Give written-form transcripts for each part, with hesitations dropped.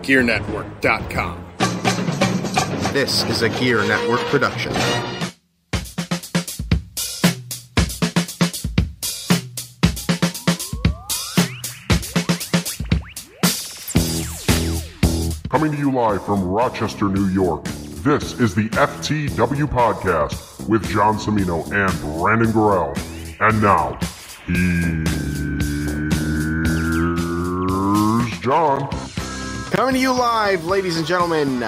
GearNetwork.com. This is a Gear Network production. Coming to you live from Rochester, New York, this is the FTW Podcast with John Cimino and Brandon Gorell. And now, here's John. Coming to you live, ladies and gentlemen,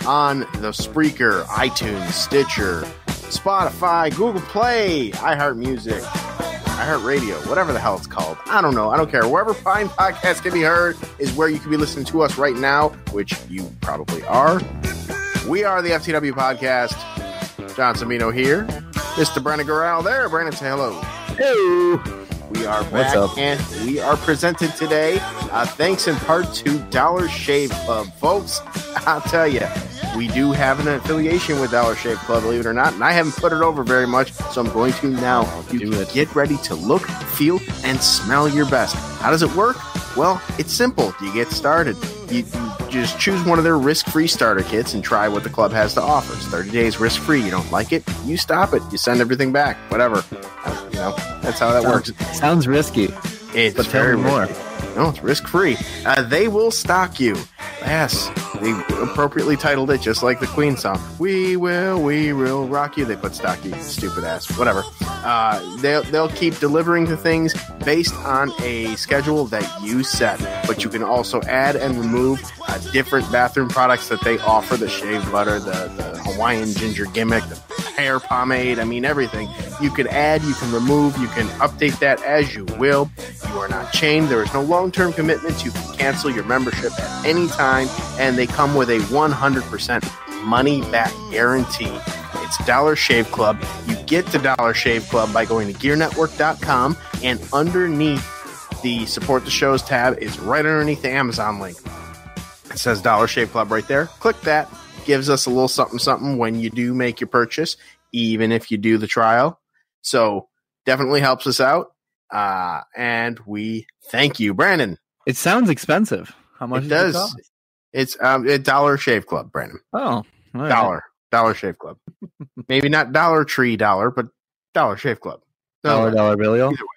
on the Spreaker, iTunes, Stitcher, Spotify, Google Play, iHeartMusic, iHeartRadio, whatever the hell it's called. I don't know. I don't care. Wherever fine podcasts can be heard is where you can be listening to us right now, which you probably are. We are the FTW Podcast. John Cimino here. Mr. Brandon Gorell there. Brandon, say hello. Hey. We are back, and we are presented today, thanks in part to Dollar Shave Club. Folks, I'll tell you, we do have an affiliation with Dollar Shave Club, believe it or not, and I haven't put it over very much, so I'm going to now. Get ready to look, feel, and smell your best. How does it work? Well, it's simple. You get started. You just choose one of their risk-free starter kits and try what the club has to offer. It's 30 days risk-free. You don't like it, you stop it. You send everything back. Whatever. You know, that's how that works. Sounds risky. It's very risky. No, it's risk-free. They will stock you. Yes, they appropriately titled it just like the Queen song. We will rock you. They put stock you, stupid ass. Whatever. They'll keep delivering the things based on a schedule that you set. But you can also add and remove different bathroom products that they offer. The shave butter, the Hawaiian ginger gimmick, the hair pomade. I mean, everything. You can add, you can remove, you can update that as you will. You are not chained. There is no long-term commitment. You can cancel your membership at any time, and they come with a 100% money-back guarantee. It's Dollar Shave Club. You get to Dollar Shave Club by going to GearNetwork.com, and underneath the Support the Shows tab is right underneath the Amazon link. It says Dollar Shave Club right there. Click that. Gives us a little something when you do make your purchase, even if you do the trial. So definitely helps us out. And we thank you, Brandon. It sounds expensive. How much does it cost? It's a Dollar Shave Club, Brandon. Oh, right. Dollar Shave Club. Maybe not Dollar Tree Dollar, but Dollar Shave Club. Dollar bill, y'all. Either way.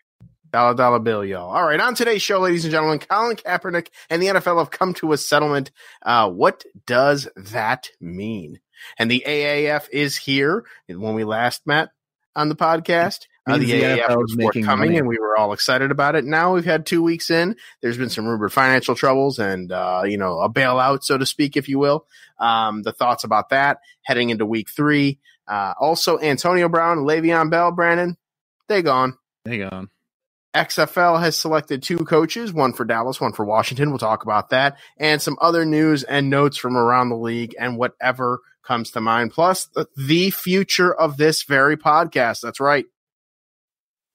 Dollar bill, y'all. All right, on today's show, ladies and gentlemen, Colin Kaepernick and the NFL have come to a settlement. What does that mean? And the AAF is here. When we last met on the podcast, the AAF was forthcoming, and we were all excited about it. Now we've had 2 weeks in. There's been some rumored financial troubles and, a bailout, so to speak, if you will. The thoughts about that heading into week 3. Also, Antonio Brown and Le'Veon Bell, Brandon, they gone. XFL has selected 2 coaches, one for Dallas, one for Washington. We'll talk about that and some other news and notes from around the league and whatever comes to mind. Plus, the future of this very podcast. That's right.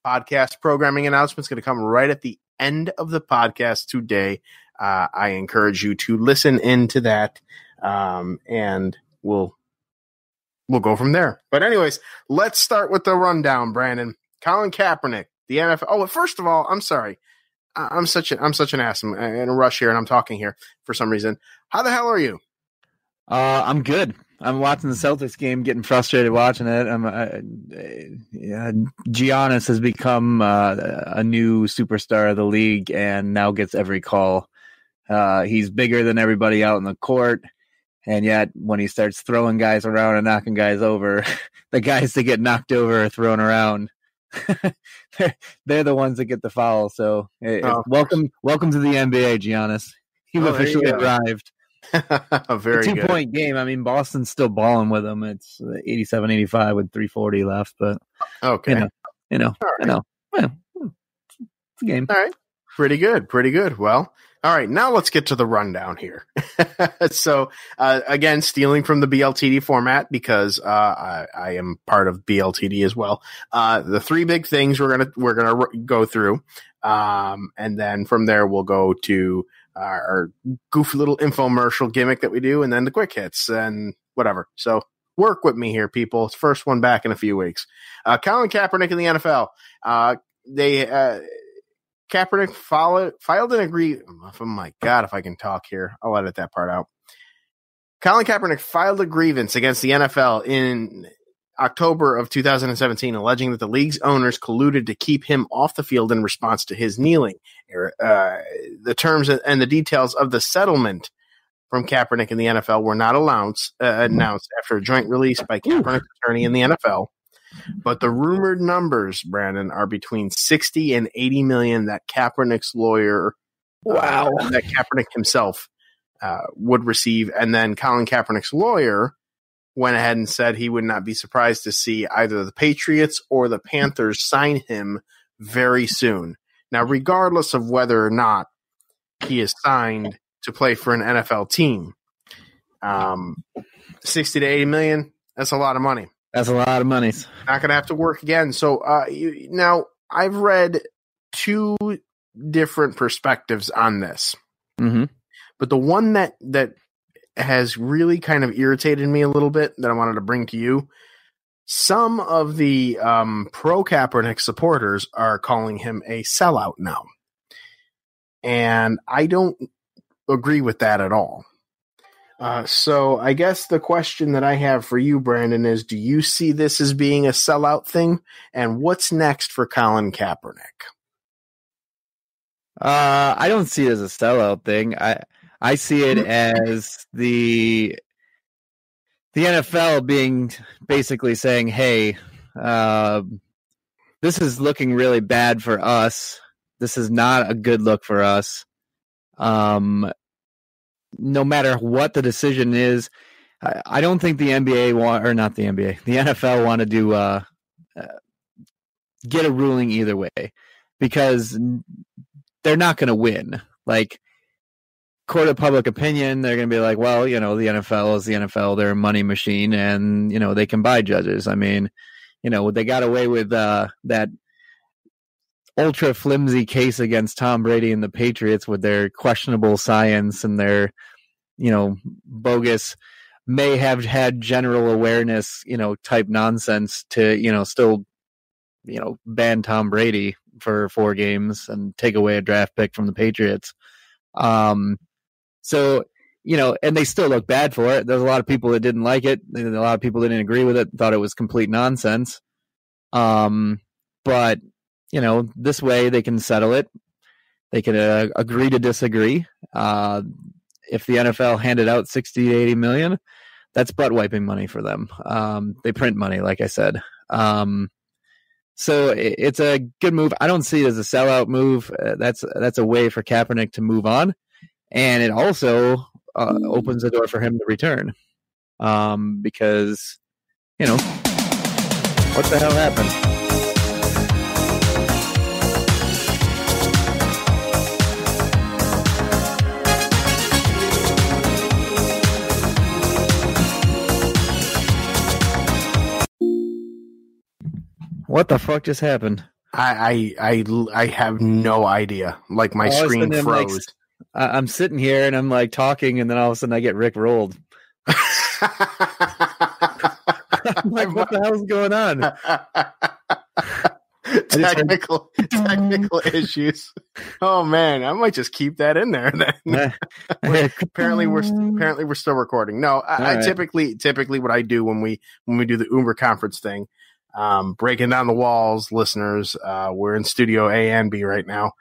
Podcast programming announcement is going to come right at the end of the podcast today. I encourage you to listen into that, and we'll go from there. But anyways, let's start with the rundown, Brandon. Colin Kaepernick. The NFL. Oh, first of all, I'm sorry. I'm such an ass. I'm in a rush here, and I'm talking here for some reason. How the hell are you? I'm good. I'm watching the Celtics game, getting frustrated watching it. Giannis has become a new superstar of the league, and now gets every call. He's bigger than everybody out in the court, and yet when he starts throwing guys around and knocking guys over, the guys that get knocked over are thrown around. they're the ones that get the foul. So welcome to the NBA, Giannis. You've officially arrived. Very good. 2-point game. I mean, Boston's still balling with them. It's 87-85 with 3:40 left, but okay, I know. Well, it's a game. All right, pretty good. Well, all right, now let's get to the rundown here. So, again, stealing from the BLTD format because I am part of BLTD as well. The 3 big things we're gonna go through, and then from there we'll go to our goofy little infomercial gimmick that we do, and then the quick hits and whatever. So work with me here, people. It's first one back in a few weeks. Colin Kaepernick in the NFL. They Kaepernick filed an agreement. Oh my God, if I can talk here, I'll edit that part out. Colin Kaepernick filed a grievance against the NFL in October of 2017, alleging that the league's owners colluded to keep him off the field in response to his kneeling. The terms and the details of the settlement from Kaepernick and the NFL were not announced after a joint release by Kaepernick's attorney in the NFL. But the rumored numbers, Brandon, are between 60 and 80 million that Kaepernick's lawyer, that Kaepernick himself would receive. And then Colin Kaepernick's lawyer went ahead and said he would not be surprised to see either the Patriots or the Panthers sign him very soon. Now, regardless of whether or not he is signed to play for an NFL team, 60 to 80 million, that's a lot of money. That's a lot of money. Not going to have to work again. So now I've read two different perspectives on this. Mm-hmm. But the one that has really kind of irritated me a little bit that I wanted to bring to you, some of the pro Kaepernick supporters are calling him a sellout now. And I don't agree with that at all. So I guess the question that I have for you, Brandon, is do you see this as being a sellout thing? And what's next for Colin Kaepernick? I don't see it as a sellout thing. I see it as the NFL being basically saying, hey, this is looking really bad for us. This is not a good look for us. No matter what the decision is, I don't think the the NFL wanted to get a ruling either way because they're not going to win. Like, court of public opinion, they're going to be like, well, the NFL is the NFL. They're a money machine and, they can buy judges. I mean, they got away with that ultra flimsy case against Tom Brady and the Patriots with their questionable science and their, bogus, may have had general awareness, type nonsense to, still, ban Tom Brady for 4 games and take away a draft pick from the Patriots. So, and they still look bad for it. There's a lot of people that didn't like it. A lot of people didn't agree with it, thought it was complete nonsense. But, this way they can settle it. They can agree to disagree. If the NFL handed out 60 to 80 million, that's butt wiping money for them. They print money, like I said. So it's a good move. I don't see it as a sellout move. That's a way for Kaepernick to move on. And it also opens the door for him to return. Because, what the hell happened? What the fuck just happened? I have no idea. Like my screen froze. I'm sitting here and I'm like talking, and then all of a sudden I get Rick rolled. I'm like, what the hell's going on? Technical issues. Oh man, I might just keep that in there then. apparently we're still recording. No, I right. typically what I do when we do the Uber conference thing, breaking down the walls, listeners. We're in studio A and B right now.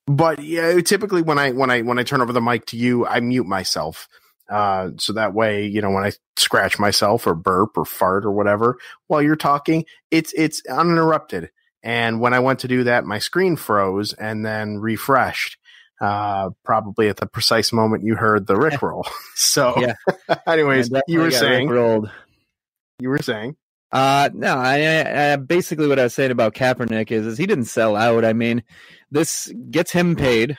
But yeah, typically when I turn over the mic to you, I mute myself. So that way, when I scratch myself or burp or fart or whatever while you're talking, it's uninterrupted. And when I went to do that, my screen froze and then refreshed. Probably at the precise moment you heard the Rickroll. So, yeah. Anyways, you were saying. You were saying. No, I basically what I was saying about Kaepernick is he didn't sell out. I mean, this gets him paid,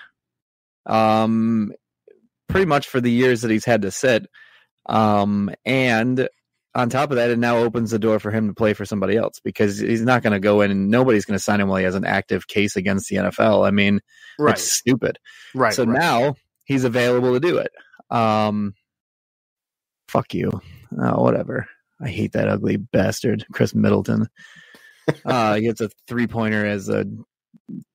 pretty much for the years that he's had to sit. And on top of that, it now opens the door for him to play for somebody else because he's not going to go in and nobody's going to sign him while he has an active case against the NFL. I mean, right. It's stupid. Right. So now he's available to do it. Fuck you. Oh, whatever. I hate that ugly bastard, Chris Middleton. He gets a 3-pointer as a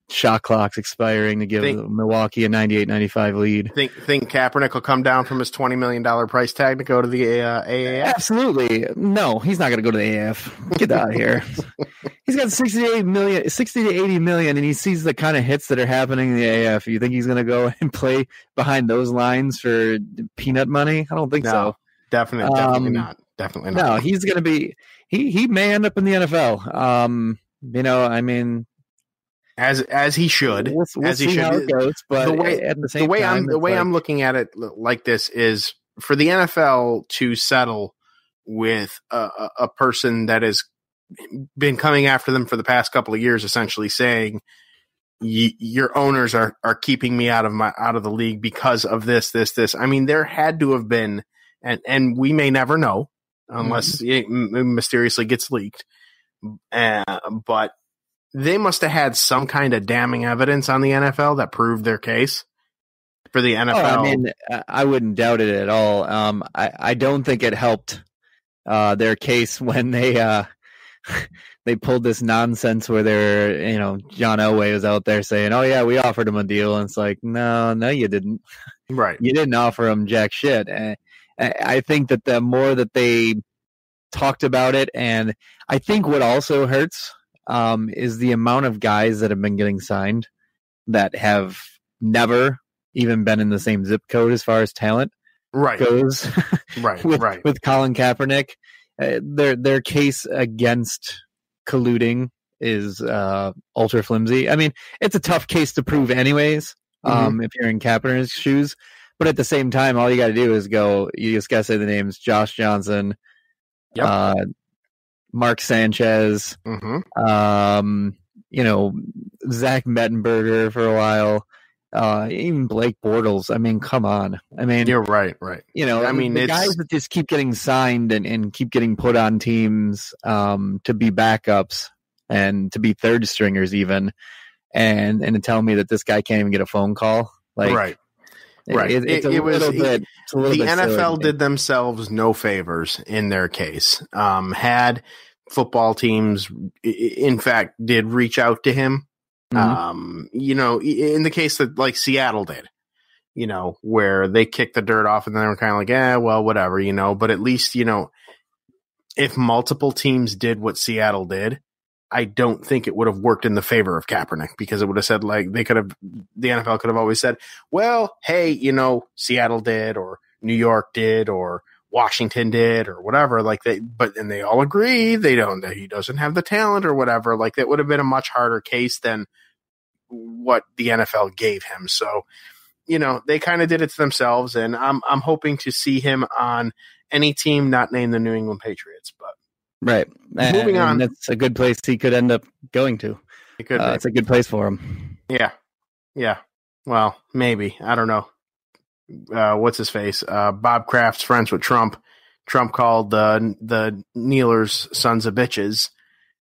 shot clock's expiring to give Milwaukee a 98-95 lead. Think Kaepernick will come down from his $20 million price tag to go to the AAF? Absolutely. No, he's not going to go to the AAF. Get out of here. He's got 60 to 80 million, and he sees the kind of hits that are happening in the AAF. You think he's going to go and play behind those lines for peanut money? I don't think so. Definitely not. Definitely not. No, he's going to be he may end up in the NFL. I mean, as he should, we'll as he see should. How it goes, but at the same time, I'm looking at it like this is for the NFL to settle with a person that has been coming after them for the past couple of years, essentially saying your owners are keeping me out of the league because of this. I mean, there had to have been, and we may never know unless it mysteriously gets leaked, but they must have had some kind of damning evidence on the NFL that proved their case for the NFL. I mean, I wouldn't doubt it at all. I don't think it helped their case when they pulled this nonsense where John Elway was out there saying, "Oh yeah, we offered him a deal," and it's like, no, you didn't. Right, you didn't offer him jack shit. I think that the more that they talked about it, and I think what also hurts is the amount of guys that have been getting signed that have never even been in the same zip code as far as talent goes. With Colin Kaepernick, their case against colluding is ultra flimsy. I mean, it's a tough case to prove anyways, if you're in Kaepernick's shoes. But at the same time, all you got to do is you just got to say the names Josh Johnson, Mark Sanchez, Zach Mettenberger for a while, even Blake Bortles. I mean, come on. I mean, you're right. I mean, the guys that just keep getting signed and keep getting put on teams to be backups and to be third stringers even, and to tell me that this guy can't even get a phone call. Like, right. It's a little bit. The NFL did themselves no favors in their case. Had football teams, in fact, did reach out to him. In the case that like Seattle did, where they kicked the dirt off and then they were kind of like, well, whatever, but at least, if multiple teams did what Seattle did, I don't think it would have worked in the favor of Kaepernick, because it would have said like the NFL could have always said, well, hey, Seattle did, or New York did, or Washington did, or whatever, and they all agree that he doesn't have the talent or whatever. Like, that would have been a much harder case than what the NFL gave him. So, they kind of did it to themselves, and I'm hoping to see him on any team not named the New England Patriots, but right. Moving on. That's a good place he could end up going to. It's a good place for him. Yeah. Well, maybe. I don't know. What's his face? Bob Kraft's friends with Trump. Trump called the kneelers sons of bitches.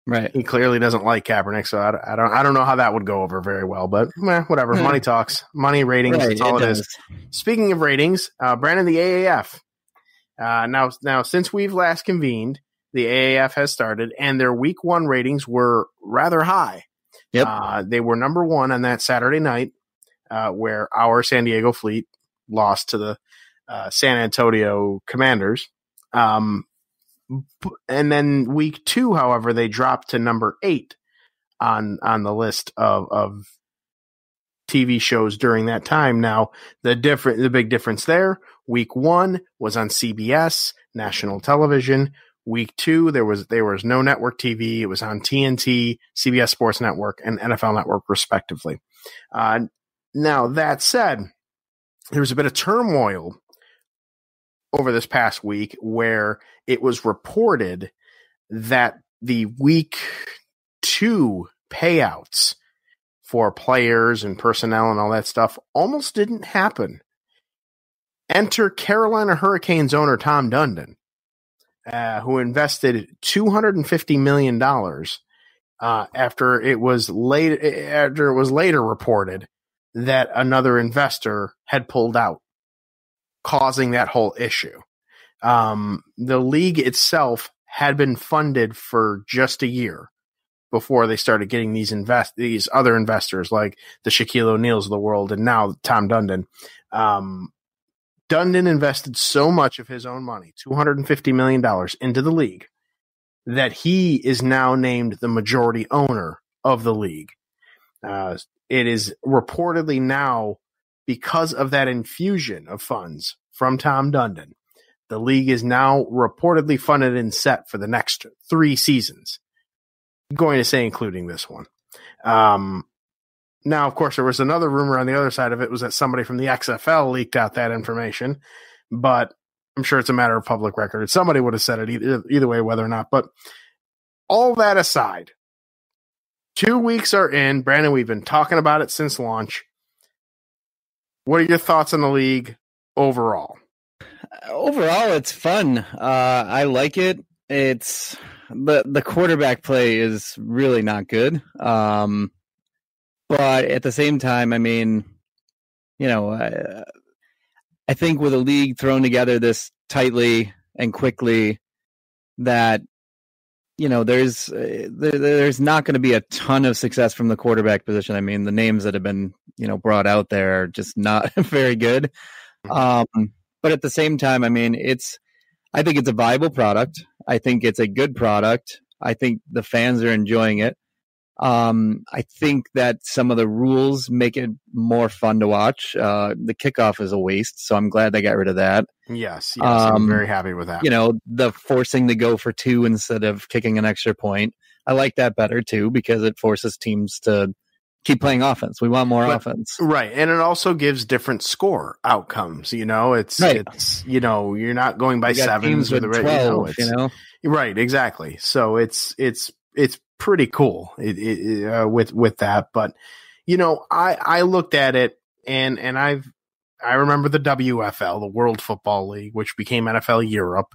Right. He clearly doesn't like Kaepernick, so I don't know how that would go over very well. But whatever. Money talks. Money, ratings. Right, that's all it is. Speaking of ratings, Brandon, the AAF. Now, since we've last convened, the AAF has started, and their Week 1 ratings were rather high. Yep. They were number 1 on that Saturday night, where our San Diego Fleet lost to the San Antonio Commanders. And then Week 2, however, they dropped to number 8 on the list of TV shows during that time. Now, the big difference there, Week 1 was on CBS, national television. Week 2, there was no network TV. It was on TNT, CBS Sports Network, and NFL Network, respectively. Now, that said, there was a bit of turmoil over this past week where it was reported that the Week 2 payouts for players and personnel and all that stuff almost didn't happen. Enter Carolina Hurricanes owner Tom Dundon, who invested $250 million after it was later reported that another investor had pulled out, causing that whole issue. The league itself had been funded for just a year before they started getting these other investors like the Shaquille O'Neals of the world and now Tom Dundon. Dundon invested so much of his own money, $250 million, into the league that he is now named the majority owner of the league. It is reportedly now, because of that infusion of funds from Tom Dundon, the league is now reportedly funded and set for the next 3 seasons. I'm going to say including this one. Now, of course, there was another rumor on the other side of it, was that somebody from the XFL leaked out that information, but I'm sure it's a matter of public record. Somebody would have said it either way, whether or not. But all that aside, 2 weeks are in. Brandon, we've been talking about it since launch. What are your thoughts on the league overall? Overall, it's fun. I like it. It's the quarterback play is really not good. But at the same time, I mean, I think with a league thrown together this tightly and quickly, that there's not going to be a ton of success from the quarterback position. I mean, the names that have been brought out there are just not very good. But at the same time, I mean, I think it's a viable product. I think it's a good product. I think the fans are enjoying it. I think that some of the rules make it more fun to watch. The kickoff is a waste, so I'm glad they got rid of that. Yes, I'm very happy with that. The forcing to go for 2 instead of kicking an extra point. I like that better too, because it forces teams to keep playing offense. We want more offense. Right. And it also gives different score outcomes. It's you're not going by sevens with or the 12, Right, exactly. So it's pretty cool with that. But I looked at it and I remember the WFL, the World Football League, which became NFL Europe.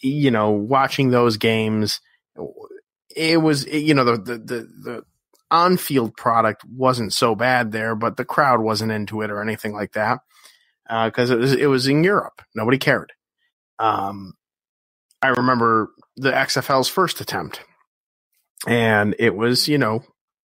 Watching those games, it was the on-field product wasn't so bad there, but the crowd wasn't into it or anything like that, because it was in Europe. Nobody cared. I remember the XFL's first attempt, and it was,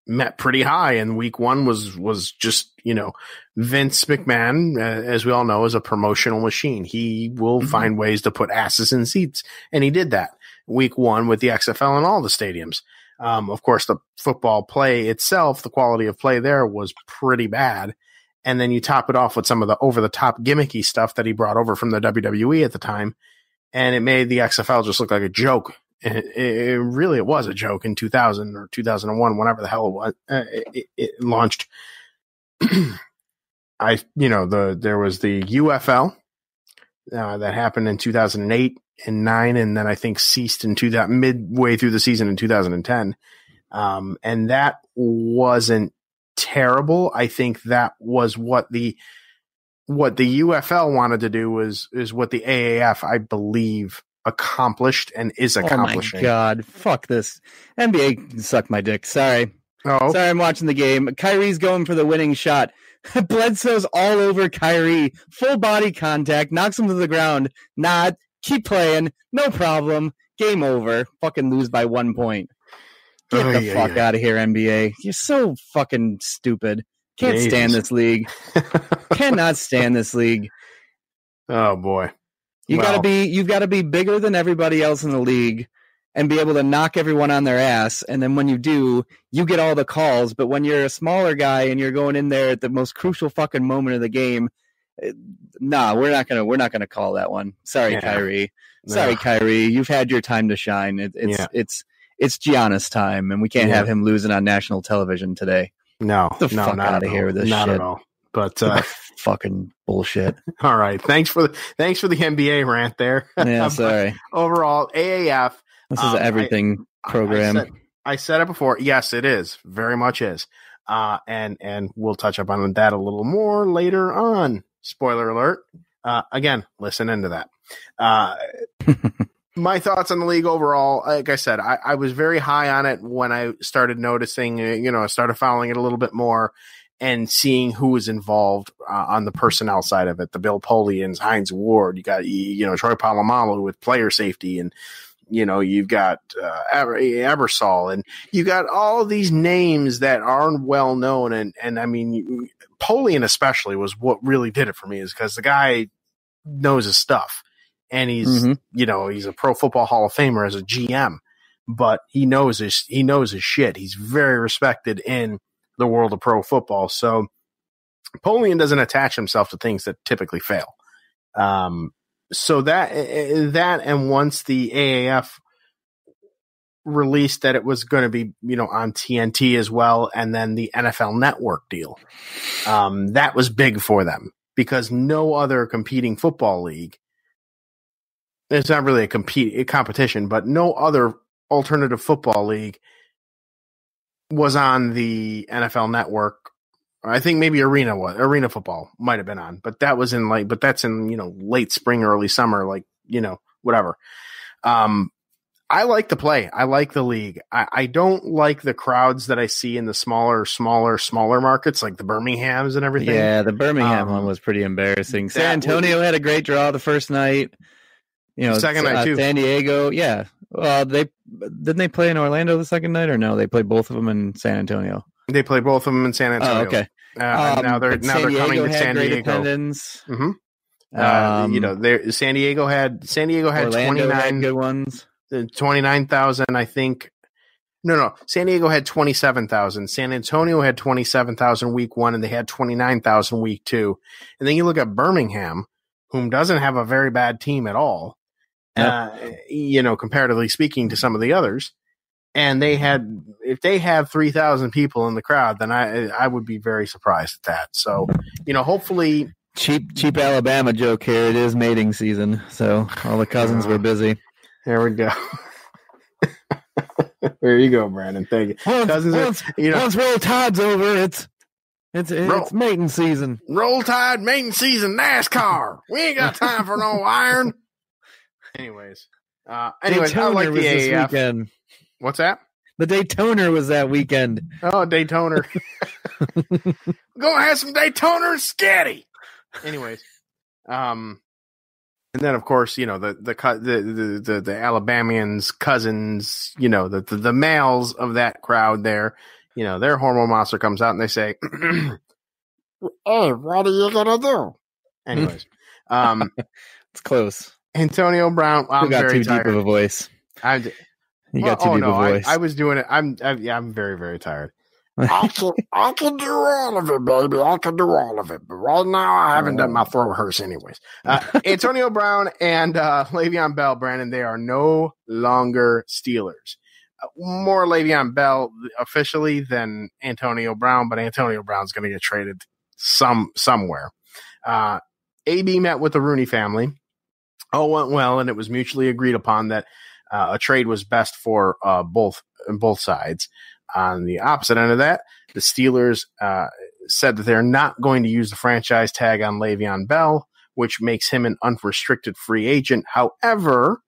met pretty high. And week 1 was just, Vince McMahon, as we all know, is a promotional machine. He will find ways to put asses in seats. And he did that week 1 with the XFL in all the stadiums. Of course, the football play itself, the quality of play there was pretty bad. And then you top it off with some of the over-the-top gimmicky stuff that he brought over from the WWE at the time. And it made the XFL just look like a joke. It really was a joke in 2000 or 2001, whenever the hell it was. It launched. There was the UFL that happened in 2008 and 9, and then I think ceased in midway through the season in 2010. And that wasn't terrible. I think that was what the UFL wanted to do is what the AAF, I believe, accomplished and is accomplishing. Oh my God, fuck this. NBA can suck my dick. Sorry. Oh. Sorry, I'm watching the game. Kyrie's going for the winning shot. Bledsoe's all over Kyrie. Full body contact. Knocks him to the ground. Not. Keep playing. No problem. Game over. Fucking lose by 1 point. Get the fuck out of here, NBA. You're so fucking stupid. Can't stand this league. Cannot stand this league. Oh boy. You've got to be bigger than everybody else in the league and be able to knock everyone on their ass. And then when you do, you get all the calls. But when you're a smaller guy and you're going in there at the most crucial fucking moment of the game, we're not gonna call that one. Sorry, Kyrie. Sorry, Kyrie. You've had your time to shine. It's Giannis time, and we can't have him losing on national television today. No, Get the fuck out of here with this not shit. At all. But fucking bullshit. All right. Thanks for the NBA rant there. Yeah, sorry. Overall, AAF. This is everything program. I said it before. Yes, it is. Very much is. And we'll touch up on that a little more later on. Spoiler alert. Again, listen into that. My thoughts on the league overall, like I said, I was very high on it when I started noticing, I started following it a little bit more and seeing who was involved on the personnel side of it. The Bill Polians, Heinz Ward, you got, Troy Polamalu with player safety and, you've got Ebersol, and you got all these names that aren't well known. And I mean, Polian especially was what really did it for me, is because the guy knows his stuff, and he's he's a Pro Football Hall of Famer as a GM, but he knows his shit. He's very respected in the world of pro football. So Polian doesn't attach himself to things that typically fail. So that and once the AAF released that it was going to be, on TNT as well, and then the NFL Network deal, that was big for them, because no other competing football league, it's not really a competition, but no other alternative football league was on the NFL Network. I think maybe Arena Football might have been on, but that's in late spring, early summer, whatever. I like the play. I like the league. I don't like the crowds that I see in the smaller markets, like the Birminghams and everything. Yeah, the Birmingham one was pretty embarrassing. San Antonio had a great draw the first night. Second night too. San Diego, yeah. Well, didn't they play in Orlando the second night, or no? They played both of them in San Antonio. They played both of them in San Antonio. Oh, okay. Now they're coming to San Diego. Attendance. Mm-hmm. San Diego had Orlando 29 had good ones. 29,000, I think. No. San Diego had 27,000. San Antonio had 27,000 week 1, and they had 29,000 week 2. And then you look at Birmingham, whom doesn't have a very bad team at all. Yep. Comparatively speaking to some of the others. And if they had 3,000 people in the crowd, then I would be very surprised at that. So, hopefully cheap Alabama joke here. It is mating season. So all the cousins were busy. There we go. There you go, Brandon. Thank you. Once Roll Tide's over, it's mating season. Roll Tide, mating season, NASCAR. We ain't got time for no iron. Anyways, I like the AAF. Weekend. What's that? The Daytoner was that weekend. Oh, Daytoner. Go have some Daytoner and Scatty. Anyways, and then of course, the Alabamians, cousins, the males of that crowd there, their hormone monster comes out and they say, "Hey, what are you gonna do?" Anyways, it's close. Antonio Brown. I'm got very too tired. deep of a voice. You got too deep of a voice. I was doing it. I'm very, very tired. I can do all of it, baby. I can do all of it. But right now, I haven't done my throat rehearse anyways. Antonio Brown and Le'Veon Bell, Brandon, they are no longer Steelers. More Le'Veon Bell officially than Antonio Brown, but Antonio Brown's going to get traded somewhere. AB met with the Rooney family. All went well, and it was mutually agreed upon that a trade was best for both sides. On the opposite end of that, the Steelers said that they're not going to use the franchise tag on Le'Veon Bell, which makes him an unrestricted free agent. However,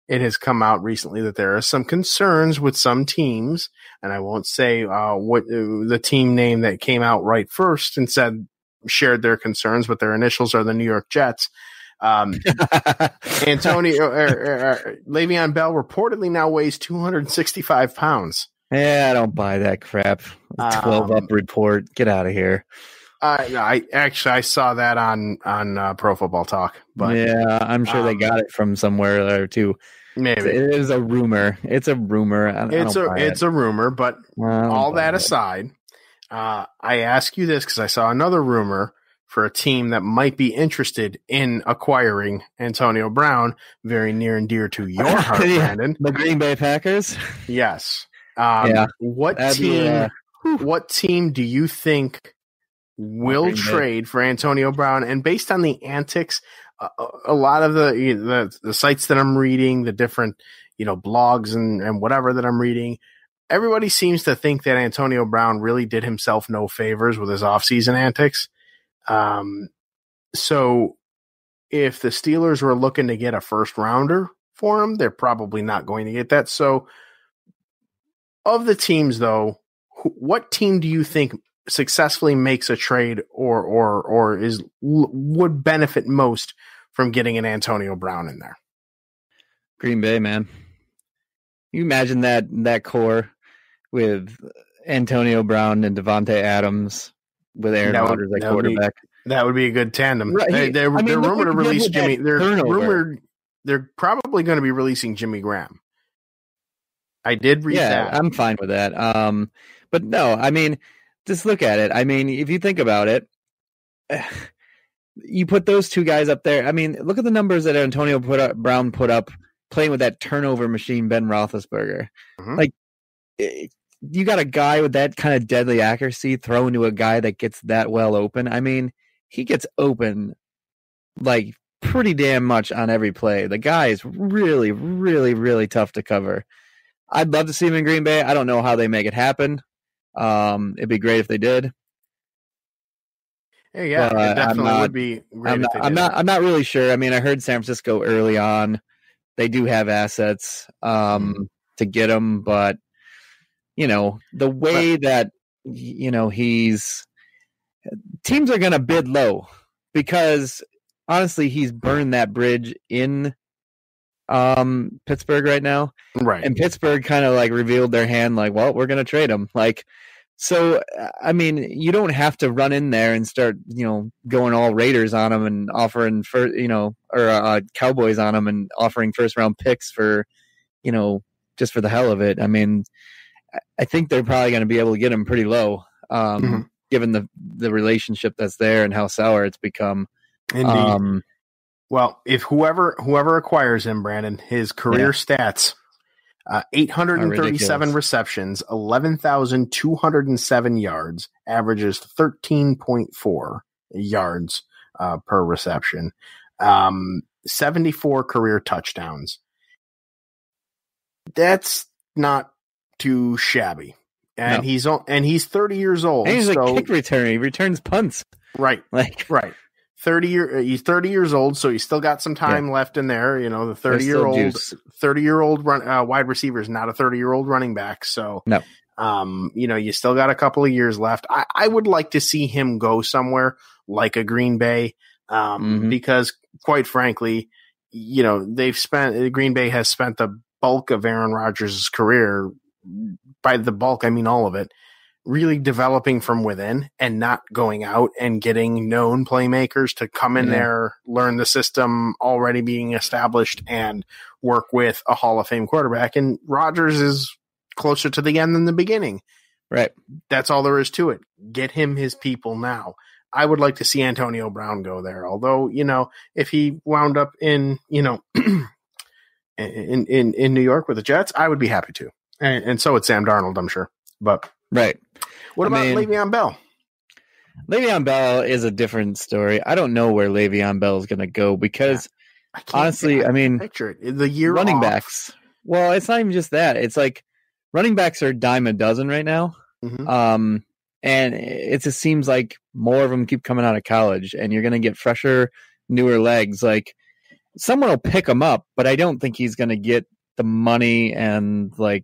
it has come out recently that there are some concerns with some teams, and I won't say what the team name that came out right first and shared their concerns, but their initials are the New York Jets. Le'Veon Bell reportedly now weighs 265 pounds. Yeah, I don't buy that crap. 12 up report. Get out of here. I saw that on Pro Football Talk. But yeah, I'm sure they got it from somewhere there too. Maybe it is a rumor. It's a rumor. It's a rumor. But all that aside, I ask you this because I saw another rumor for a team that might be interested in acquiring Antonio Brown, very near and dear to your heart, Brandon. The Green Bay Packers? Yes. Yeah. What team do you think will trade for Antonio Brown? And based on the antics, a lot of the sites that I'm reading, the different blogs and whatever that I'm reading, everybody seems to think that Antonio Brown really did himself no favors with his offseason antics. So if the Steelers were looking to get a first rounder for him, they're probably not going to get that. So of the teams though, what team do you think successfully makes a trade or would benefit most from getting an Antonio Brown in there? Green Bay, man. You imagine that core with Antonio Brown and Devontae Adams with Aaron Rodgers at quarterback. That would be a good tandem. Right. They're rumored to release Jimmy. They're probably going to be releasing Jimmy Graham. I did read that. I'm fine with that. But no, I mean, just look at it. I mean, if you think about it, you put those two guys up there. I mean, look at the numbers that Antonio Brown put up playing with that turnover machine, Ben Roethlisberger. Mm-hmm. Like, you got a guy with that kind of deadly accuracy thrown to a guy that gets that well open. I mean, he gets open like pretty damn much on every play. The guy is really, really, really tough to cover. I'd love to see him in Green Bay. I don't know how they make it happen. It'd be great if they did. Yeah, it definitely would be great. I'm not really sure. I mean, I heard San Francisco early on. They do have assets to get him, but the way that teams are going to bid low because honestly, he's burned that bridge in Pittsburgh right now. Right. And Pittsburgh kind of like revealed their hand like, well, we're going to trade him. Like, so, I mean, you don't have to run in there and start, going all Raiders on him and offering Cowboys on him and offering first round picks for, just for the hell of it. I mean, I think they're probably going to be able to get him pretty low, given the relationship that's there and how sour it's become. Indeed. Well, if whoever acquires him, Brandon, his career stats, 837 receptions, 11,207 yards, averages 13.4 yards per reception, 74 career touchdowns. That's not too shabby. And he's 30 years old. And he's a kick returner. He returns punts. Right. Right. He's 30 years old, so he's still got some time left in there. The 30-year-old wide receiver is not a 30-year-old running back. So, no. You still got a couple of years left. I would like to see him go somewhere like a Green Bay, because quite frankly, Green Bay has spent the bulk of Aaron Rodgers' career, by the bulk, I mean all of it, really developing from within and not going out and getting known playmakers to come in there, learn the system already being established and work with a Hall of Fame quarterback. And Rodgers is closer to the end than the beginning. Right. That's all there is to it. Get him his people now. I would like to see Antonio Brown go there. Although, if he wound up in, in New York with the Jets, I would be happy to. And so would Sam Darnold, I'm sure. But right. What about Le'Veon Bell? Le'Veon Bell is a different story. I don't know where Le'Veon Bell is going to go because honestly, I mean, picture it. The year running backs. Well, it's not even just that. It's like running backs are a dime a dozen right now. Mm-hmm. And it just seems like more of them keep coming out of college and you're going to get fresher, newer legs. Like someone will pick him up, but I don't think he's going to get the money and the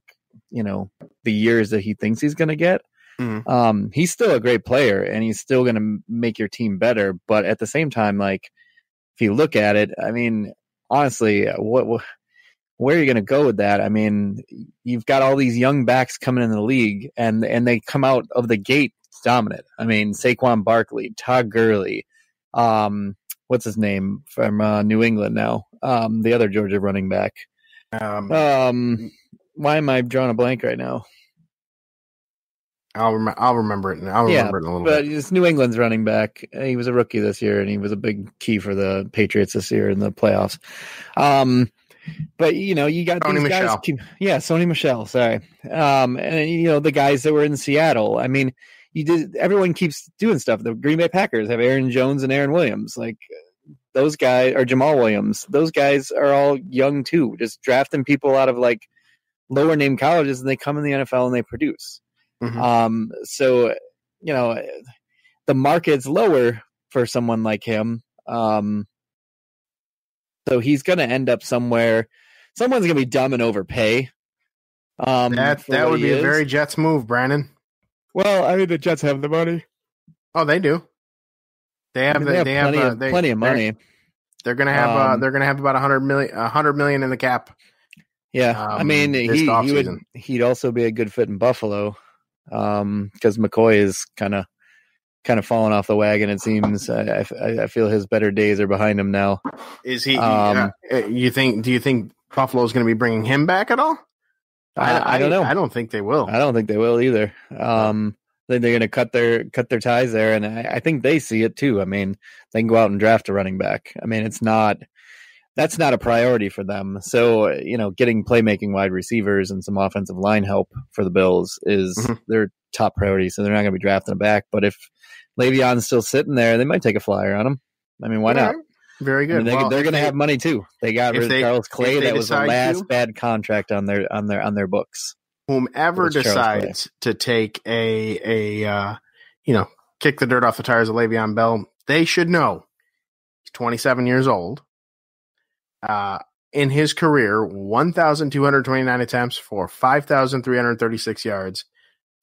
years that he thinks he's going to get. Mm-hmm. He's still a great player and he's still going to make your team better. But at the same time, like if you look at it, I mean, honestly, where are you going to go with that? I mean, you've got all these young backs coming in the league and they come out of the gate dominant. I mean, Saquon Barkley, Todd Gurley, what's his name from New England now? The other Georgia running back. Why am I drawing a blank right now? I'll remember it. I'll remember it in a little bit. But it's New England's running back. He was a rookie this year, and he was a big key for the Patriots this year in the playoffs. But you got Sony these Michel. guys. Sony Michel. Sorry. And the guys that were in Seattle. I mean, everyone keeps doing stuff. The Green Bay Packers have Aaron Jones and Aaron Williams. Like those guys, or Jamal Williams. Those guys are all young too. Just drafting people out of like lower name colleges, and they come in the NFL and they produce. Mm-hmm. So the market's lower for someone like him. So he's going to end up somewhere. Someone's going to be dumb and overpay. That would be a very Jets move, Brandon. Well, I mean, the Jets have the money. Oh, they do. They have plenty of money. They're going to have about $100 million in the cap. Yeah, I mean, he'd also be a good fit in Buffalo, because McCoy is kind of falling off the wagon. It seems. I feel his better days are behind him now. Is he? Do you think Buffalo's going to be bringing him back at all? I don't know. I don't think they will. I don't think they will either. They're going to cut their ties there, and I think they see it too. I mean, they can go out and draft a running back. I mean, that's not a priority for them. So, getting playmaking wide receivers and some offensive line help for the Bills is their top priority. So they're not going to be drafting a back. But if Le'Veon's still sitting there, they might take a flyer on him. I mean, why not? Very good. I mean, they're going to have money too. They got rid of Charles Clay. That was the last bad contract on their books. Whomever decides to take a kick the dirt off the tires of Le'Veon Bell, they should know he's 27 years old. In his career, 1,229 attempts for 5,336 yards,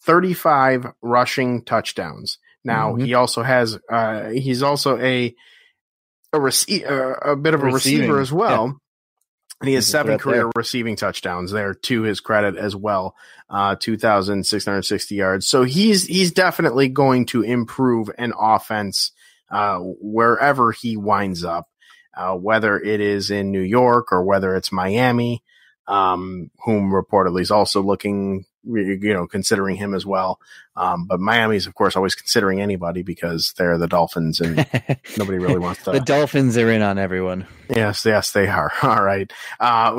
35 rushing touchdowns. Now he also has he's also a bit of a receiver as well. Yeah. And he has 7 career receiving touchdowns there to his credit as well. 2,660 yards. So he's definitely going to improve an offense wherever he winds up, whether it is in New York or whether it's Miami, whom reportedly is also looking, considering him as well. But Miami's, of course, always considering anybody because they're the Dolphins and nobody really wants to. The Dolphins are in on everyone. Yes, they are. All right.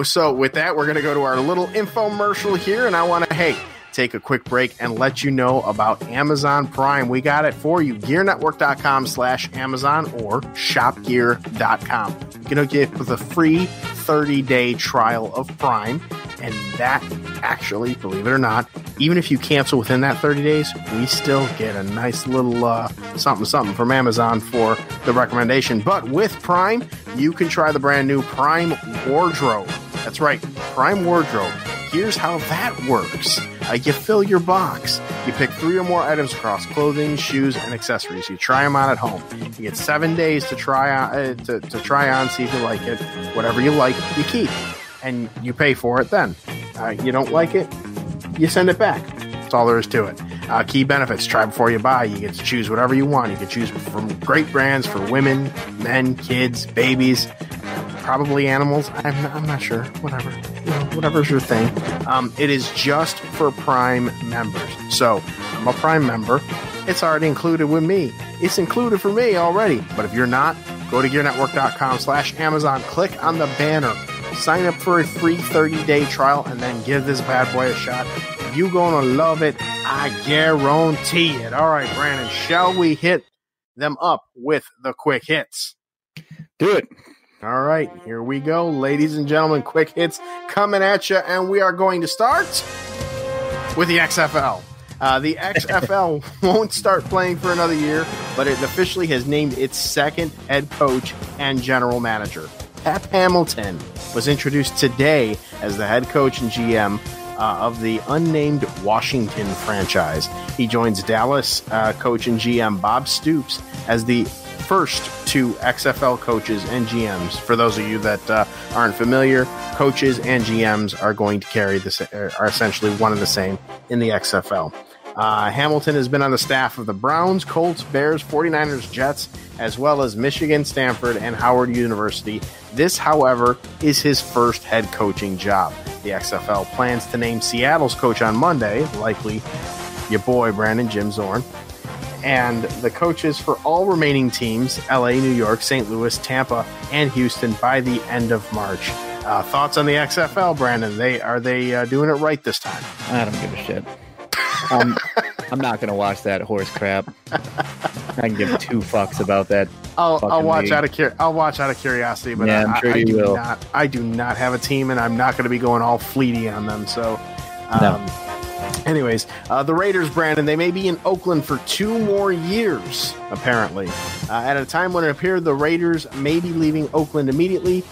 So with that, we're going to go to our little infomercial here, and I want to, take a quick break and let you know about Amazon Prime. We got it for you. GearNetwork.com/Amazon or ShopGear.com. You're going to get with a free 30-day trial of Prime. And that actually, believe it or not, even if you cancel within that 30 days, we still get a nice little something from Amazon for the recommendation. But with Prime, you can try the brand new Prime Wardrobe. That's right, Prime Wardrobe. Here's how that works. You fill your box. You pick 3 or more items across clothing, shoes, and accessories. You try them on at home. You get 7 days to try on, to try on, see if you like it. Whatever you like, you keep. And you pay for it then. You don't like it, you send it back. That's all there is to it. Key benefits, try before you buy. You get to choose whatever you want. You can choose from great brands for women, men, kids, babies, probably animals. I'm not sure. Whatever. Whatever's your thing. It is just for Prime members. So I'm a Prime member. It's already included with me. It's included for me already. But if you're not, go to GearNetwork.com/Amazon. Click on the banner. Sign up for a free 30-day trial and then give this bad boy a shot. You're going to love it. I guarantee it. All right, Brandon, shall we hit them up with the quick hits? Do it. All right, here we go. Ladies and gentlemen, quick hits coming at you, and we are going to start with the XFL. The XFL won't start playing for another year, but it officially has named its second head coach and general manager. Pep Hamilton was introduced today as the head coach and GM of the unnamed Washington franchise. He joins Dallas coach and GM Bob Stoops as the first 2 XFL coaches and GMs. For those of you that aren't familiar, coaches and GMs are going to carry this, are essentially one and the same in the XFL. Hamilton has been on the staff of the Browns, Colts, Bears, 49ers, Jets, as well as Michigan, Stanford, and Howard University. This, however, is his first head coaching job. The XFL plans to name Seattle's coach on Monday, likely your boy, Brandon, Jim Zorn, and the coaches for all remaining teams, LA, New York, St. Louis, Tampa, and Houston by the end of March. Thoughts on the XFL, Brandon? Are they doing it right this time? I don't give a shit. I'm not going to watch that horse crap. I can give 2 fucks about that. I'll watch out of curiosity, but yeah, I'm sure you will. I do not have a team, and I'm not going to be going all fleety on them. So, no. Anyways, the Raiders, Brandon, they may be in Oakland for 2 more years, apparently. At a time when it appeared the Raiders may be leaving Oakland immediately,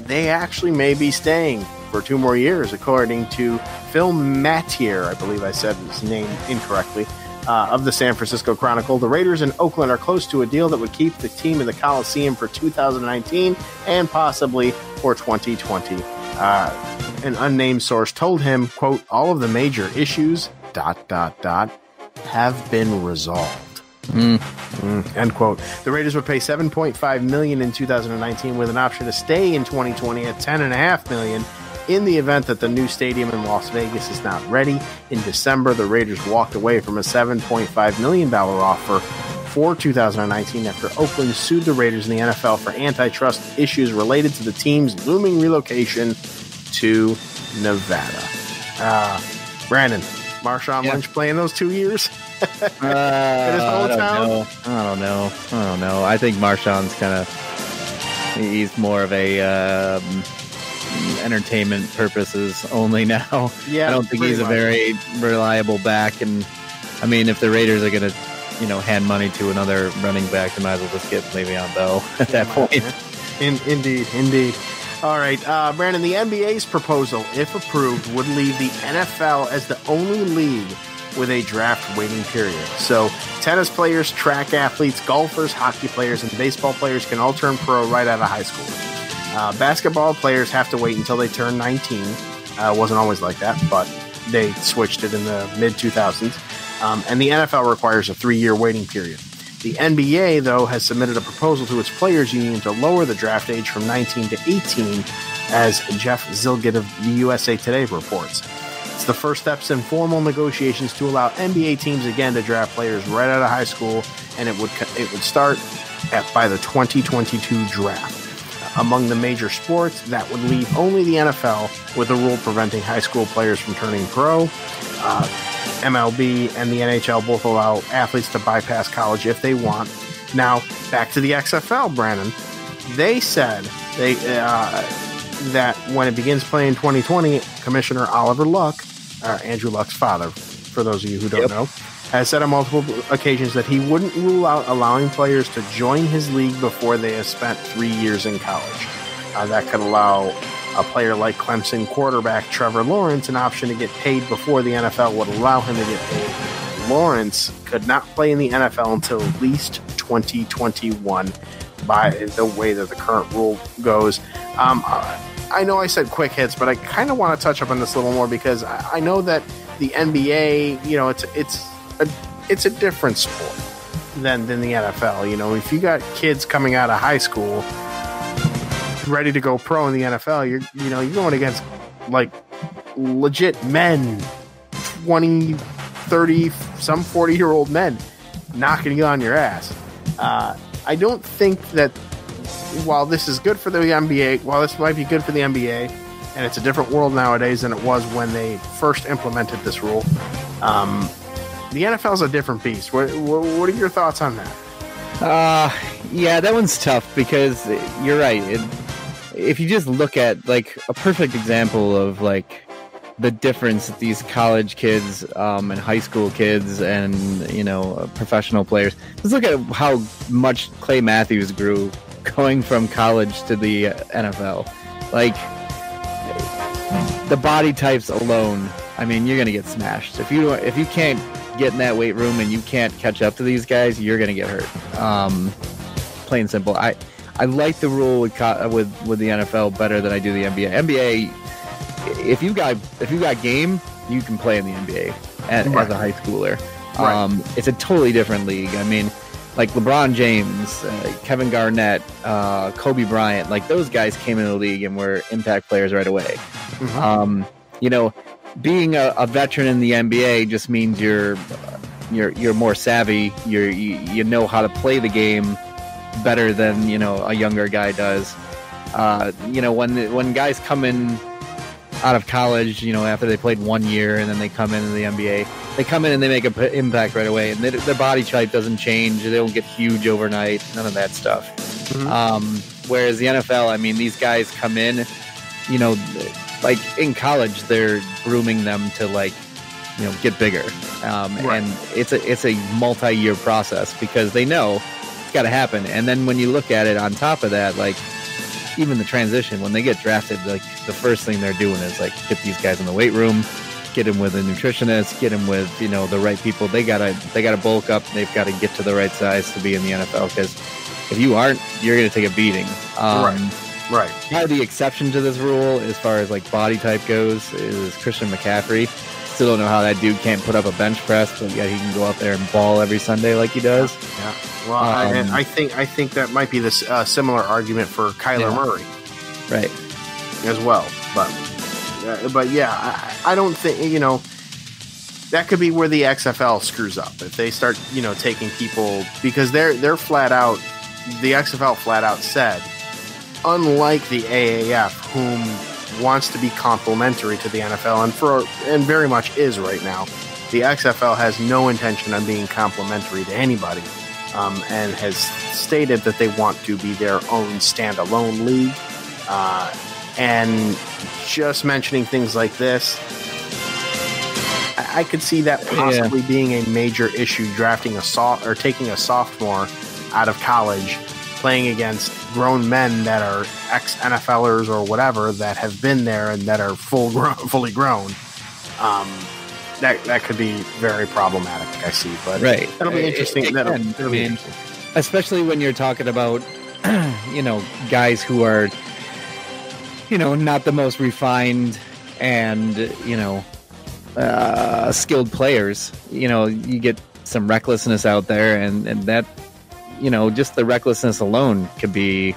they actually may be staying for 2 more years, according to Phil Mattier, I believe I said his name incorrectly, of the San Francisco Chronicle. The Raiders in Oakland are close to a deal that would keep the team in the Coliseum for 2019 and possibly for 2020. an unnamed source told him, quote, all of the major issues, ... have been resolved. End quote. The Raiders would pay $7.5 million in 2019 with an option to stay in 2020 at $10.5 million in the event that the new stadium in Las Vegas is not ready. In December, the Raiders walked away from a $7.5 million offer for 2019 after Oakland sued the Raiders and the NFL for antitrust issues related to the team's looming relocation to Nevada. Brandon, Marshawn Lynch playing those 2 years? I don't know. I think Marshawn's he's more of a entertainment purposes only now. Yeah, I don't think he's a very reliable back. And I mean, if the Raiders are going to, hand money to another running back, they might as well just get Le'Veon Bell at that point. Indeed. All right, Brandon, the NBA's proposal, if approved, would leave the NFL as the only league with a draft waiting period. So tennis players, track athletes, golfers, hockey players, and baseball players can all turn pro right out of high school. Basketball players have to wait until they turn 19. It wasn't always like that, but they switched it in the mid-2000s. And the NFL requires a 3-year waiting period. The NBA, though, has submitted a proposal to its players' union to lower the draft age from 19 to 18, as Jeff Zilgett of the USA Today reports. It's the first steps in formal negotiations to allow NBA teams again to draft players right out of high school, and it would start by the 2022 draft. Among the major sports, that would leave only the NFL, with a rule preventing high school players from turning pro. MLB and the NHL both allow athletes to bypass college if they want. Now, back to the XFL, Brandon. They said that when it begins playing in 2020, Commissioner Oliver Luck, Andrew Luck's father, for those of you who don't know, has said on multiple occasions that he wouldn't rule out allowing players to join his league before they have spent 3 years in college. That could allow a player like Clemson quarterback Trevor Lawrence an option to get paid before the NFL would allow him to get paid. Lawrence could not play in the NFL until at least 2021 by the way that the current rule goes. I know I said quick hits, but I kind of want to touch up on this a little more because I know that the NBA, it's a different sport than the NFL. If you got kids coming out of high school ready to go pro in the NFL, you're going against like legit men, 20, 30, some 40-year-old men knocking you on your ass. I don't think that while this is good for the NBA, while this might be good for the NBA, and it's a different world nowadays than it was when they first implemented this rule, the NFL is a different beast. What are your thoughts on that? Yeah, that one's tough because you're right. If you just look at like a perfect example of like the difference that these college kids and high school kids and professional players, let's look at how much Clay Matthews grew going from college to the NFL. Like the body types alone, I mean, you're gonna get smashed if you can't get in that weight room and you can't catch up to these guys, you're gonna get hurt. Plain and simple. I like the rule with the NFL better than I do the NBA. NBA, if you got game, you can play in the NBA as a high schooler. Right. It's a totally different league. I mean, like LeBron James, Kevin Garnett, Kobe Bryant, like those guys came into the league and were impact players right away. Mm-hmm. Being a veteran in the NBA just means you're more savvy. You know how to play the game better than a younger guy does. When guys come in out of college, after they played 1 year and then they come into the NBA, they come in and they make an impact right away, and their body type doesn't change. They don't get huge overnight. None of that stuff. Mm-hmm. Whereas the NFL, I mean, these guys come in, like in college, they're grooming them to get bigger. And it's a multi-year process because they know it's got to happen. And then when you look at it on top of that, like even the transition, when they get drafted, like the first thing they're doing is like get these guys in the weight room, get them with a nutritionist, get them with, the right people. They gotta bulk up. They've got to get to the right size to be in the NFL, because if you aren't, you're going to take a beating. Right. The exception to this rule, as far as like body type goes, is Christian McCaffrey. Still don't know how that dude can't put up a bench press, but yeah, he can go out there and ball every Sunday like he does. Yeah. Well, I think that might be this similar argument for Kyler Murray, right, as well. But yeah, I don't think that could be where the XFL screws up if they start taking people, because they're flat out, the XFL flat out said, unlike the AAF, whom wants to be complimentary to the NFL and very much is right now, the XFL has no intention of being complimentary to anybody, and has stated that they want to be their own standalone league. And just mentioning things like this, I could see that possibly being a major issue, drafting taking a sophomore out of college, playing against grown men that are ex-NFLers or whatever that have been there and that are fully grown. That could be very problematic, I see. But that'll be interesting. It'll be interesting. Especially when you're talking about, guys who are, not the most refined and, skilled players. You get some recklessness out there, and that, just the recklessness alone could be,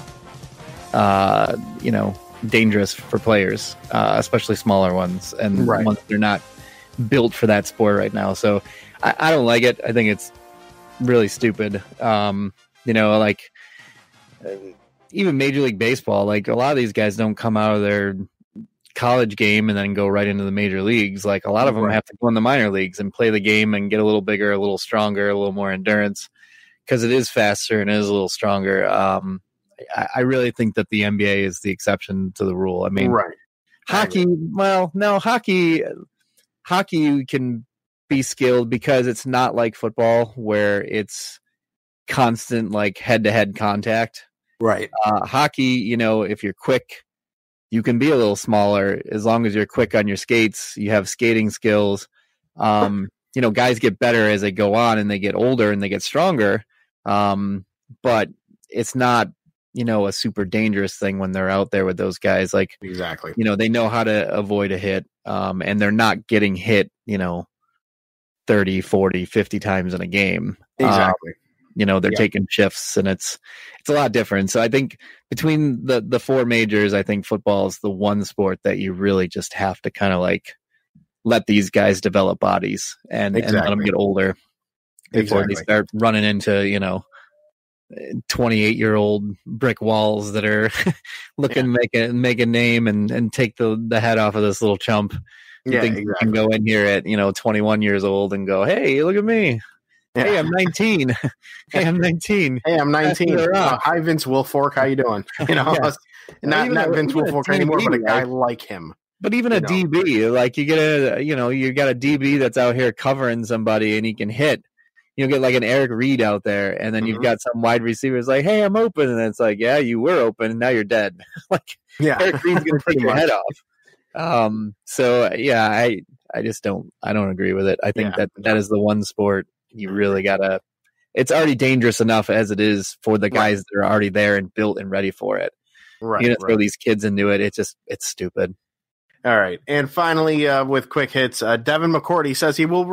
dangerous for players, especially smaller ones, and ones that are not built for that sport right now. So I don't like it. I think it's really stupid. Like even Major League Baseball, like a lot of these guys don't come out of their college game and then go right into the major leagues. Like a lot of them have to go in the minor leagues and play the game and get a little bigger, a little stronger, a little more endurance, because it is faster and it is a little stronger. I really think that the NBA is the exception to the rule. I mean, hockey, hockey can be skilled because it's not like football where it's constant, like head-to-head contact. Right. Hockey, if you're quick, you can be a little smaller as long as you're quick on your skates. You have skating skills. Guys get better as they go on and they get older and they get stronger. But it's not, a super dangerous thing when they're out there with those guys. Like, exactly. They know how to avoid a hit, and they're not getting hit, 30, 40, 50 times in a game. Exactly. They're taking shifts, and it's a lot different. So I think between the four majors, I think football is the one sport that you really just have to kind of like let these guys develop bodies and let them get older before they start running into, 28-year-old brick walls that are looking to make a name and take the head off of this little chump. You think you can go in here at 21 years old and go, hey, look at me. Yeah. Hey, I'm 19. Hey, I'm 19. Hey, I'm 19. Hi, Vince Wilfork. How you doing? Not Vince Wilfork anymore, but a guy like him. But even a DB, like you get you got a DB that's out here covering somebody and he can hit. You get like an Eric Reed out there, and then you've got some wide receivers like, hey, I'm open. And it's like, yeah, you were open, and now you're dead. Eric Reed's going to take your head off. I just don't agree with it. I think that is the one sport you really gotta. It's already dangerous enough as it is for the guys that are already there and built and ready for it. Right. You're gonna throw these kids into it. It's stupid. All right, and finally, with quick hits, Devin McCourty says he will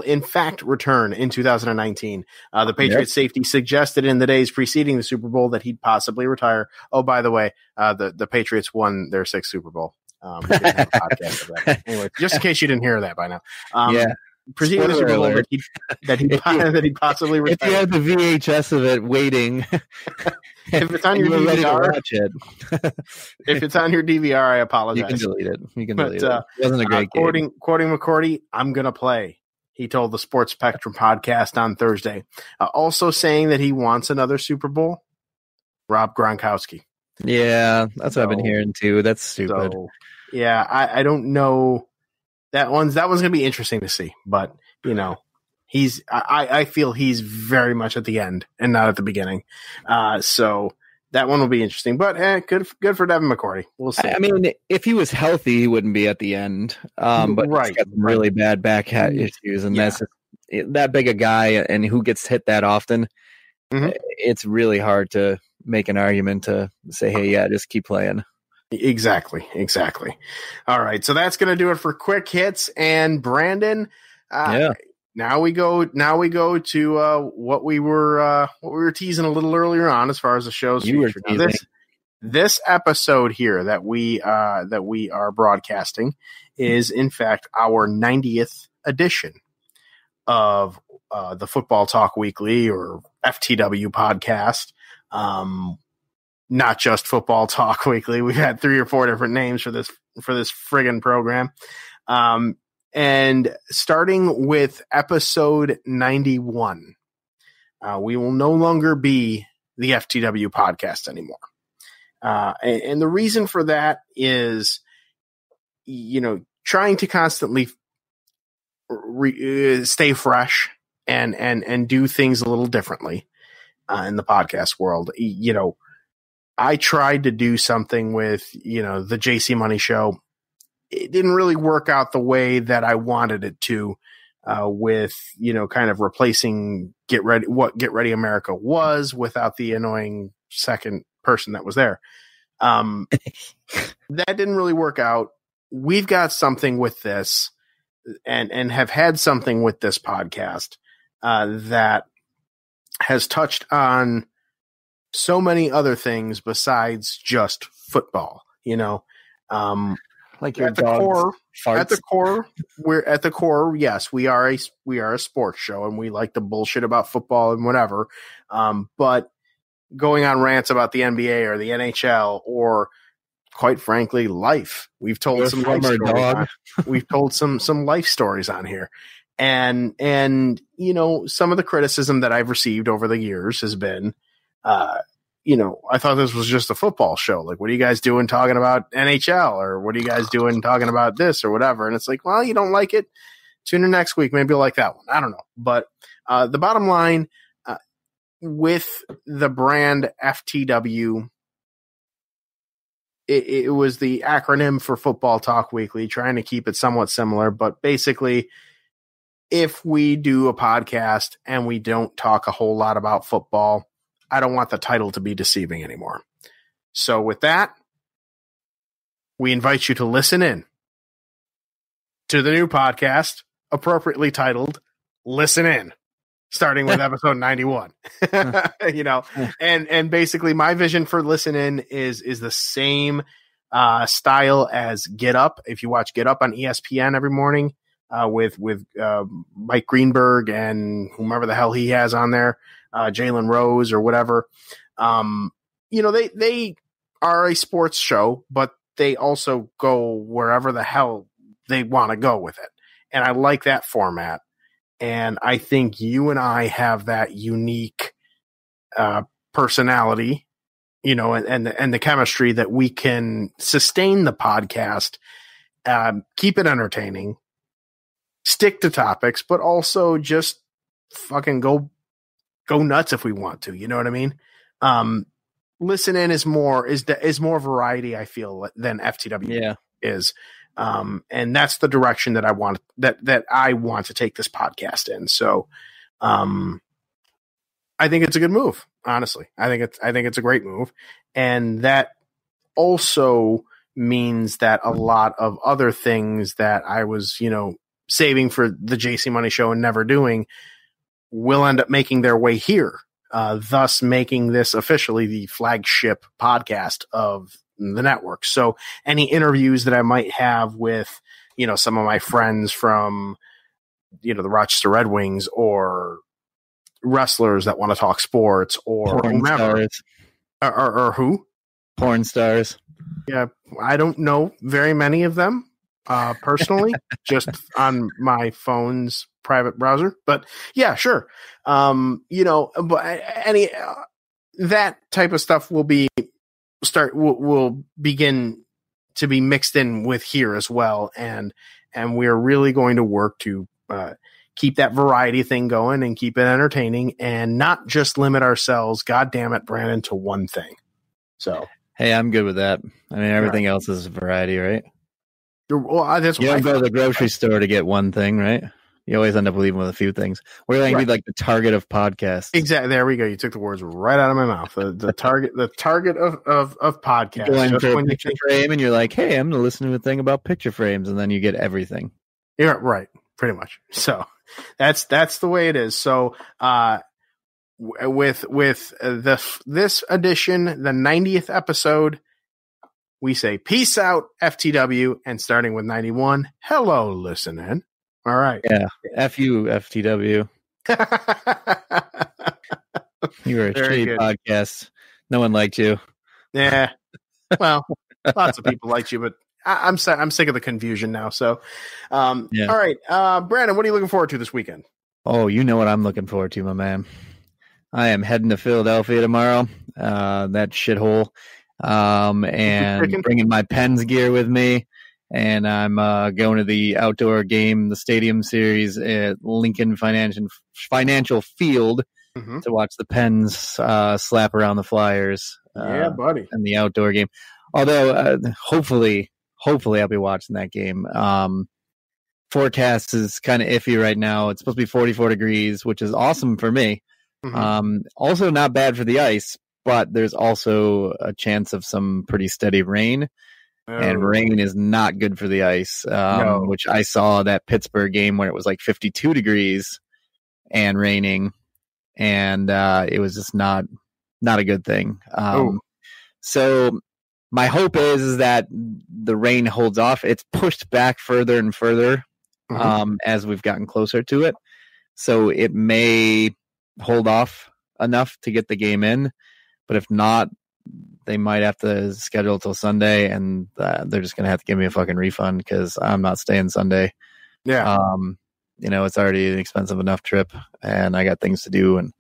in fact return in 2019. The Patriots safety suggested in the days preceding the Super Bowl that he'd possibly retire. Oh, by the way, the Patriots won their 6th Super Bowl. We didn't have a podcast of that. Anyway, just in case you didn't hear that by now. Preceding the Super Bowl that he possibly retired. If you had the VHS of it waiting. If it's on your DVR, watch it. If it's on your DVR, I apologize. You can delete it. It wasn't a great game. Quoting McCourty, I'm going to play. He told the Sports Spectrum podcast on Thursday. Also saying that he wants another Super Bowl. Rob Gronkowski. Yeah, that's what I've been hearing too. That's stupid. So, I don't know. That one's going to be interesting to see. But, I feel he's very much at the end and not at the beginning. So that one will be interesting, but good for Devin McCourty. We'll see. I mean, if he was healthy, he wouldn't be at the end. But he's got some really bad back issues, and that's that big a guy and who gets hit that often. It's really hard to make an argument to say, hey, yeah, just keep playing. Exactly. All right, so that's going to do it for quick hits. And Brandon, now we go to what we were teasing a little earlier on as far as the show's featured. Now, this episode here that we are broadcasting is in fact our 90th edition of the Football Talk Weekly, or FTW podcast. Not just Football Talk Weekly. We've had 3 or 4 different names for this friggin' program. And starting with episode 91, we will no longer be the FTW podcast anymore. And the reason for that is, trying to constantly stay fresh and do things a little differently in the podcast world. I tried to do something with, the JC Money Show. It didn't really work out the way that I wanted it to, with, kind of replacing Get Ready America was without the annoying second person that was there. That didn't really work out. We've got something with this and have had something with this podcast, that has touched on so many other things besides just football, like your at the core. Yes, we are a sports show and we like to bullshit about football and whatever. But going on rants about the NBA or the NHL or, quite frankly, life. We've told some life stories. We've told some life stories on here. And some of the criticism that I've received over the years has been, I thought this was just a football show. Like, what are you guys doing talking about NHL, or what are you guys doing talking about this or whatever? And it's like, well, you don't like it. Tune in next week. Maybe you'll like that one. I don't know. But the bottom line, with the brand FTW, it was the acronym for Football Talk Weekly, trying to keep it somewhat similar. But basically, if we do a podcast and we don't talk a whole lot about football, I don't want the title to be deceiving anymore. So with that, we invite you to listen in to the new podcast, appropriately titled Listen In, starting with episode 91. And basically my vision for Listen In is the same style as Get Up. If you watch Get Up on ESPN every morning, with Mike Greenberg and whomever the hell he has on there, Jalen Rose or whatever. They are a sports show, but they also go wherever the hell they want to go with it. And I like that format. And I think you and I have that unique personality, and the chemistry that we can sustain the podcast, keep it entertaining, stick to topics, but also just fucking go nuts if we want to. You know what I mean? Listen In is more variety, I feel, than FTW is. And that's the direction that I want to take this podcast in. So, I think it's a good move. Honestly, I think it's a great move. And that also means that a lot of other things that I was, saving for the JC Money Show and never doing will end up making their way here. Thus making this officially the flagship podcast of the network. So any interviews that I might have with, some of my friends from, the Rochester Red Wings, or wrestlers that want to talk sports, or porn stars, or who? Porn stars. Yeah. I don't know very many of them, personally, just on my phone's private browser, but yeah, sure. But any, that type of stuff will begin to be mixed in with here as well. And we're really going to work to, keep that variety thing going and keep it entertaining and not just limit ourselves, God damn it, Brandon, to one thing. So, hey, I'm good with that. I mean, everything else is variety, right? Well, that's you don't go to the grocery store to get one thing, right? You always end up leaving with a few things. We're going to be like the target of podcasts. Exactly. There we go. You took the words right out of my mouth. The target of podcasts. You go in for a picture frame, and you're like, "Hey, I'm going to listen to a thing about picture frames," and then you get everything. Yeah, right. Pretty much. So that's the way it is. So with this edition, the 90th episode, we say peace out, FTW, and starting with 91, hello, listening. All right. Yeah. F you, FTW. You were a shitty podcast. No one liked you. Yeah. Well, lots of people liked you, but I'm sick of the confusion now. So, all right. Brandon, what are you looking forward to this weekend? Oh, you know what I'm looking forward to, my man. I am heading to Philadelphia tomorrow. That shithole. And bringing my Pens gear with me. And I'm going to the outdoor game, the Stadium Series at Lincoln Financial Field to watch the Pens slap around the Flyers. Yeah, buddy. In the outdoor game. Although, hopefully I'll be watching that game. Forecast is kind of iffy right now. It's supposed to be 44 degrees, which is awesome for me. Also not bad for the ice, but there's also a chance of some pretty steady rain. And rain is not good for the ice, which I saw that Pittsburgh game where it was like 52 degrees and raining, and it was just not a good thing. So my hope is that the rain holds off. It's pushed back further and further as we've gotten closer to it. So it may hold off enough to get the game in, but if not, they might have to schedule till Sunday, and they're just going to have to give me a fucking refund because I'm not staying Sunday. Yeah. It's already an expensive enough trip, and I got things to do. And,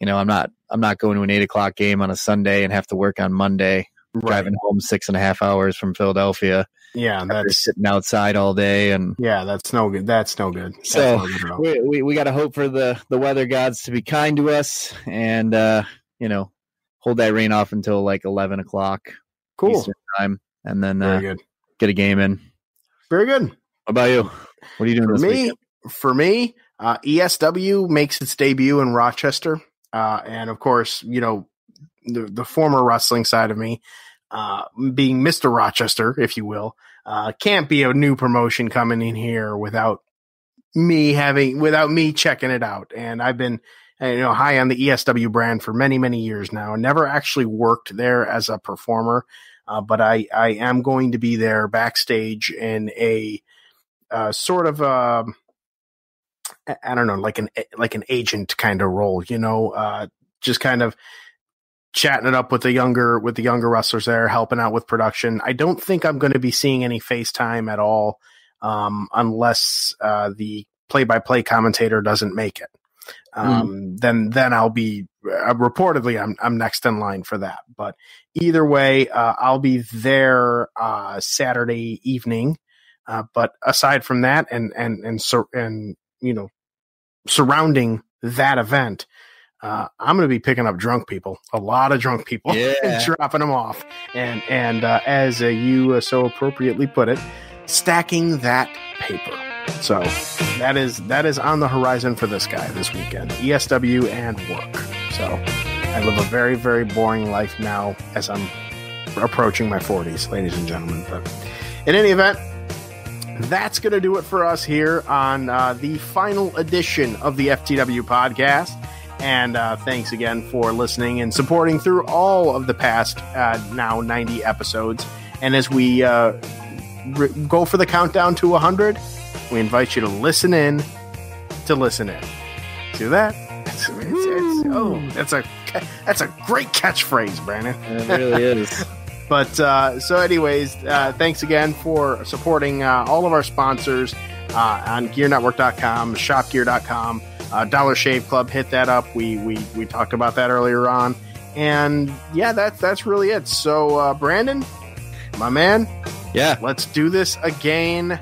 I'm not going to an 8:00 game on a Sunday and have to work on Monday, driving home 6.5 hours from Philadelphia. Yeah. That's sitting outside all day. And that's no good. That's no good. So we got to hope for the weather gods to be kind to us and, hold that rain off until like 11 o'clock Eastern time, and then get a game in. Very good. What about you? What are you doing this weekend? For me, ESW makes its debut in Rochester. And of course, the former wrestling side of me, being Mr. Rochester, if you will, can't be a new promotion coming in here without me checking it out. And I've been, high on the ESW brand for many, many years now. Never actually worked there as a performer, but I am going to be there backstage in a sort of I don't know, like an agent kind of role, just kind of chatting it up with the younger wrestlers there, helping out with production. I don't think I'm going to be seeing any FaceTime at all, unless the play-by-play commentator doesn't make it. Then I'll be reportedly I'm next in line for that. But either way, I'll be there Saturday evening. But aside from that, and surrounding that event, I'm going to be picking up a lot of drunk people, and dropping them off, and as you so appropriately put it, stacking that paper. So that is on the horizon for this guy this weekend, ESW and work. So I live a very, very boring life now as I'm approaching my 40s, ladies and gentlemen. But in any event, that's going to do it for us here on the final edition of the FTW podcast. And thanks again for listening and supporting through all of the past now 90 episodes. And as we go for the countdown to 100, we invite you to listen in. See that? That's a great catchphrase, Brandon. It really is. But so anyways, thanks again for supporting all of our sponsors on GearNetwork.com, ShopGear.com, Dollar Shave Club. Hit that up. We talked about that earlier on, and yeah, that's really it. So Brandon, my man, let's do this again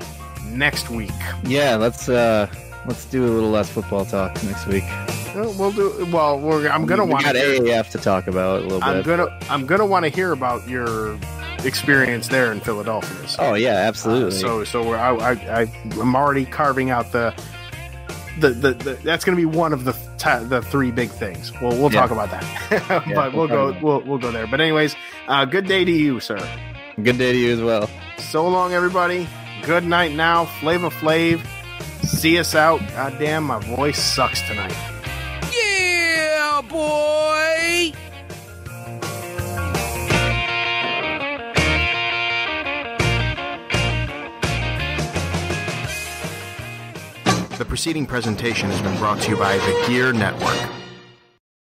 next week. Yeah, let's do a little less football talk next week. We'll do well. I'm gonna want AAF to talk about a little bit. I'm gonna want to hear about your experience there in Philadelphia. So, oh yeah, absolutely. I'm already carving out the that's going to be one of the three big things. We'll talk about that, but we'll go there. But anyways, good day to you, sir. Good day to you as well. So long, everybody. Good night now. Flava Flav. See us out. Goddamn, my voice sucks tonight. Yeah, boy! The preceding presentation has been brought to you by the Gear Network.